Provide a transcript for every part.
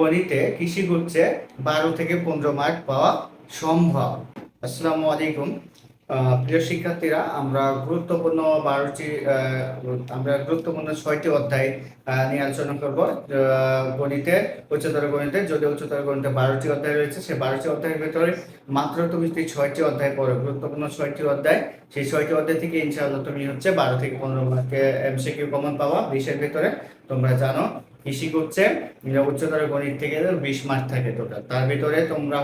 গণিতে কৃষি গুচ্ছে 12 থেকে 15 মার্ক পাওয়া সম্ভব। আসসালামু আলাইকুম প্রিয় শিক্ষার্থীরা, আমরা গুরুত্বপূর্ণ 6টি অধ্যায় নিয়ে আলোচনা করব। গণিতে, উচ্চতর গণিতে, যদি উচ্চতর গণিতে 12টি অধ্যায় রয়েছে, সেই 12টি অধ্যায়ের ভিতরে মাত্র তুমি যদি 6টি অধ্যায় পড়ো, গুরুত্বপূর্ণ 6টি অধ্যায়, সেই 6টি অধ্যায় থেকে ইনশাআল্লাহ তুমি 12 থেকে 15 মার্কে এমসিকিউ কমন পাওয়া। 20-এর ভিতরে তোমরা জানো কৃষি করছে উচ্চতর গণিত থেকে 20 মার্ক থাকে টোটাল, তার ভিতরে তোমরা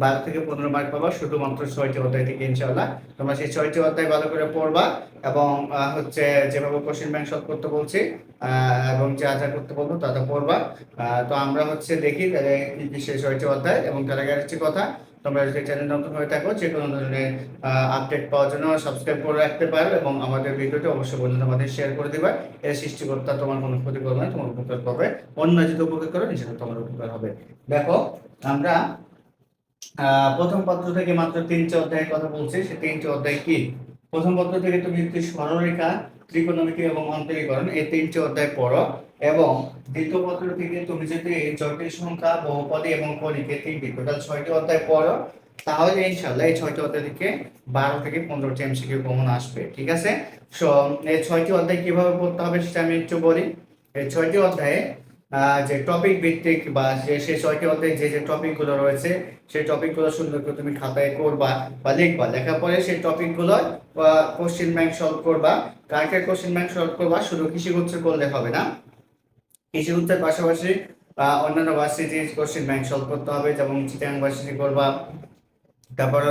12 থেকে 15 মার্ক পাবা শুধুমাত্র 6টি অধ্যায় থেকে। ইনশাআল্লাহ তোমরা সেই 6টি অধ্যায় ভালো করে পড়বা এবং যেভাবে কোশ্চেন ব্যাংক সলভ করতে বলছি এবং যা যা করতে বলবো তা তা পড়বা। তো আমরা দেখি সেই 6টি অধ্যায়। এবং তার আগে আরেকটি কথা, তোমরা যদি চ্যানেল নতুন হয়ে থাকো, যে কোনো ধরনের আপডেট পাওয়ার জন্য সাবস্ক্রাইব করে রাখতে পারো এবং আমাদের ভিডিওটি অবশ্যই বন্ধুদের মধ্যে শেয়ার করে দিবা। এর সৃষ্টিকর্তা তোমার কোনো ক্ষতি করবে না, তোমার উপকার করবে। অন্য যদি উপকার করো নিশ্চয়ই তোমার উপকার হবে। দেখো, আমরা প্রথম পত্র থেকে মাত্র 3টি অধ্যায়ের কথা বলছি। সেই 3টি অধ্যায় কি? প্রথম পত্র থেকে তুমি যদি সরলরেখা, ত্রিকোণমিতি এবং অন্তরীকরণ এই 3টি অধ্যায় পড়ো, এবং দ্বিতীয় পত্র থেকে তুমি যদি জটিল সংখ্যা, বহুপদী এবং কণিকা, 3টি টোটাল 6টি অধ্যায় পড়ো, তাহলে ইনশাআল্লাহ এই 6টি অধ্যায় থেকে 12 থেকে 15টি এমসিকিউ কমন আসবে। ঠিক আছে? সো এই 6টি অধ্যায় কিভাবে পড়তে হবে সেটা আমি একটু বলি। এই 6টি অধ্যায়ে যে টপিক ভিত্তিক বা সেই 6টি অধ্যায়ে যে টপিকগুলো রয়েছে, সেই টপিকগুলো সুন্দর করে তুমি খাতায় করবা বা লিখবা। লেখার পরে সেই টপিকগুলো কোশ্চেন ব্যাংক সলভ করবা। কার কোশ্চেন ব্যাংক সলভ করবা? শুধু কৃষিগুচ্ছ করলে হবে না, কৃষিগুচ্ছের পাশাপাশি অন্যান্য ভার্সিটির কোশ্চেন ব্যাংক সলভ করতে হবে। যেমন চিটাগাং ভার্সিটি করবা, তারপর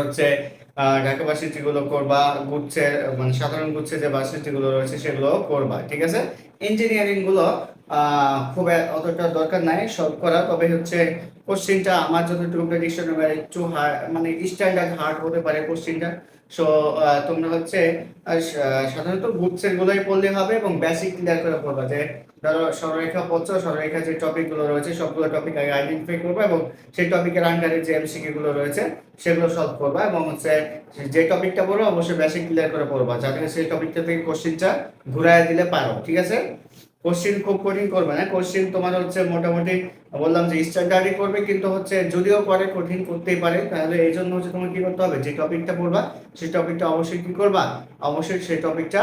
ঢাকা ভার্সিটি গুলো করবা, গুচ্ছের মানে সাধারণ গুচ্ছের যে ভার্সিটি গুলো রয়েছে সেগুলো করবা। ঠিক আছে? ইঞ্জিনিয়ারিং গুলো খুব অতটা দরকার নাই সলভ করা, তবে কোশ্চেনটা আমার যতটুকু প্রেডিকশন একটু মানে স্ট্যান্ডার্ড হার্ড হতে পারে কোশ্চেনটা। সো তোমরা সাধারণত গুচ্ছের গুলোই পড়লে হবে এবং বেসিক ক্লিয়ার করে পড়বা। যে ধরো সরলরেখা পড়ছো, সরলরেখা যে টপিক গুলো রয়েছে সবগুলো টপিক আগে আইডেন্টিফাই করবা এবং সেই টপিকের আন্ডারে যে এমসিকিউ গুলো রয়েছে সেগুলো সলভ করবা। এবং যে টপিকটা পড়ো অবশ্যই বেসিক ক্লিয়ার করে পড়বা, যাতে সেই টপিকটা থেকে কোশ্চেনটা ঘুরায় দিলে পারো। ঠিক আছে? কোশ্চেন খুব কঠিন করবে না, কোশ্চেন তোমার মোটামুটি বললাম যে স্ট্যান্ডার্ডই করবে, কিন্তু যদিও করে কঠিন করতেই পারে। তাহলে এই জন্য তোমার কি করতে হবে, যে টপিকটা পড়বা সেই টপিকটা অবশ্যই কি করবা, অবশ্যই সেই টপিকটা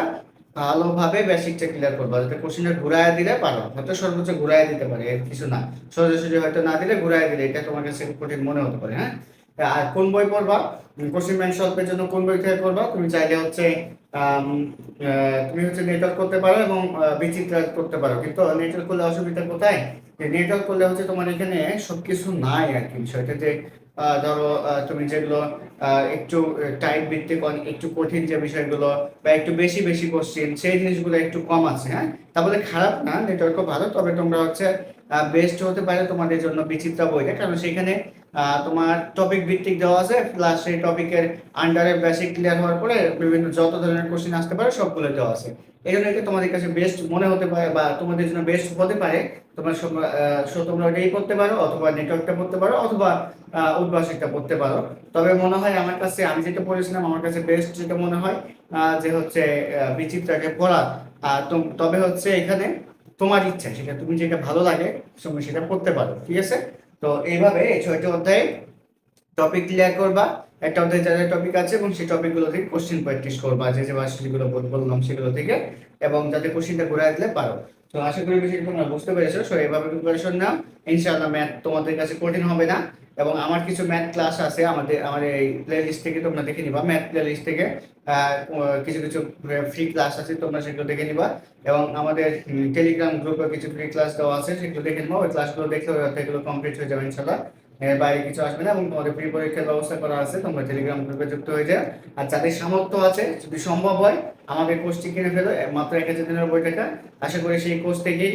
ভালোভাবে বেসিকটা ক্লিয়ার করবা, যাতে কোশ্চেনটা ঘুরায় দিলে পারো। হয়তো সর্বোচ্চ ঘুরায় দিতে পারে, এর কিছু না। সোজাসুজি হয়তো না দিলে ঘুরায় দিলে এটা তোমার কাছে কঠিন মনে হতে পারে। হ্যাঁ, আর কোন বই পড়বা, কোশ্চেন ব্যাংক সলভের জন্য কোন বই থেকে করবা? তুমি চাইলে তুমি নেটওয়ার্ক করতে পারো এবং বিচিত্রা করতে পারো। কিন্তু নেটওয়ার্ক করলে অসুবিধা কোথায়? নেটওয়ার্ক করলে তোমার এখানে সবকিছু নাই আর কি। বিষয়টা ধরো তুমি যেগুলো একটু টাইপ ভিত্তিক, একটু কঠিন যে বিষয়গুলো বা একটু বেশি বেশি কোশ্চেন, সেই জিনিসগুলো একটু কম আছে। হ্যাঁ, তাহলে খারাপ না, নেটওয়ার্কও ভালো। তবে তোমরা বেস্ট হতে পারে তোমাদের জন্য বিচিত্রা বইটা, কারণ সেখানে তোমার টপিক ভিত্তিক দেওয়া আছে, প্লাস সেই টপিকের আন্ডারে বেসিক ক্লিয়ার হওয়ার পরে বিভিন্ন যত ধরনের কোশ্চেন আসতে পারে সবগুলো দেওয়া আছে। এই জন্য তোমাদের কাছে বেস্ট মনে হতে পারে বা তোমাদের জন্য বেস্ট হতে পারে। তোমরা ওটাই করতে পারো, অথবা নেটওয়ার্কটা পড়তে পারো, অথবা উদ্ভাসিকটা পড়তে পারো। তবে মনে হয় আমার কাছে, আমি যেটা পড়েছিলাম আমার কাছে বেস্ট যেটা মনে হয় যে বিচিত্রাকে পড়া। তবে এখানে তোমার ইচ্ছা, সেটা তুমি যেটা ভালো লাগে তুমি সেটা পড়তে পারো। ঠিক আছে? তো এইভাবে এই 6টি অধ্যায়ে টপিক ক্লিয়ার করবা। একটা অধ্যায় যা যা টপিক আছে এবং সেই টপিকগুলো থেকে কোশ্চেন প্র্যাকটিস করবা, যে ভার্সিটিগুলো বললাম সেগুলো থেকে, এবং যাতে কোশ্চেনটা ঘুরায় দিলে পারো। তো আশা করি বিষয়টা তোমরা বুঝতে পেরেছো। সো এইভাবে প্রিপারেশন নাও, ইনশাআল্লাহ ম্যাথ তোমাদের কাছে কঠিন হবে না। এবং আমার কিছু ম্যাথ ক্লাস আছে আমার এই প্লেলিস্ট থেকে, তোমরা দেখে নিবা। ম্যাথ প্লেলিস্ট থেকে কিছু কিছু ফ্রি ক্লাস আছে, তোমরা সেগুলো দেখে নিবা। এবং আমাদের টেলিগ্রাম গ্রুপে কিছু ফ্রি ক্লাস দেওয়া আছে, সেগুলো দেখে নিবা। ওই ক্লাসগুলো দেখলে এগুলো কমপ্লিট হয়ে যাবে ইনশাআল্লাহ। এর বাইরে কিছু আসবে না। এবং তোমাদের ফ্রি পরীক্ষার ব্যবস্থা করা আছে, তোমরা টেলিগ্রাম গ্রুপে যুক্ত হয়ে যাও। আর যাদের সামর্থ্য আছে, যদি সম্ভব হয় আমাদের কোর্সটি কিনে ফেলো, মাত্র 1090 টাকা। আশা করি সেই কোর্স থেকেই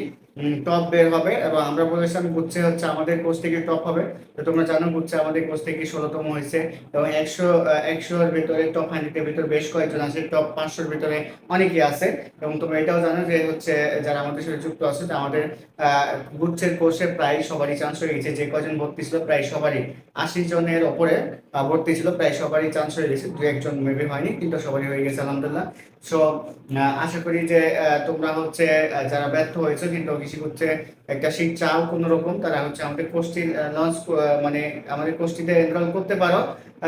টপ বের হবে। এবং আমরা বলেছিলাম গুচ্ছে আমাদের কোর্স থেকে টপ হবে। তো তোমরা জানো গুচ্ছে আমাদের কোর্স থেকে 16তম হয়েছে, এবং 100-এর ভিতরে টপ 100-এর ভিতরে বেশ কয়েকজন আছে, টপ 500-এর ভিতরে অনেকেই আছে। এবং তোমরা এটাও জানো যে যারা আমাদের সাথে যুক্ত আছে, আমাদের গুচ্ছের কোর্সে প্রায় সবারই চান্স হয়ে গেছে। যে কজন ভর্তি ছিল প্রায় সবারই, 80 জনের ওপরে ভর্তি ছিল, প্রায় সবারই চান্স হয়ে গেছে। 2-1 জন মেবি হয়নি, কিন্তু সবারই হয়ে গেছে আলহামদুলিল্লাহ। সো আশা করি যে তোমরা হচ্ছে যারা ব্যর্থ হয়েছে কিন্তু কৃষি করতে একটা শীত চাও কোনো রকম, তারা হচ্ছে আমাদের কোর্সটি লঞ্চ মানে আমাদের কোর্সটিতে এনরোল করতে পারো।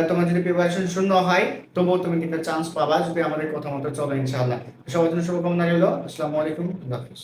তোমার যদি প্রিপারেশন শূন্য হয় তবুও তুমি কিন্তু চান্স পাবা যদি আমাদের কথা মতো চলো ইনশাআল্লাহ। সবার জন্য শুভকামনা রইলো। আসসালামু আলাইকুম, আল্লাহ হাফিজ।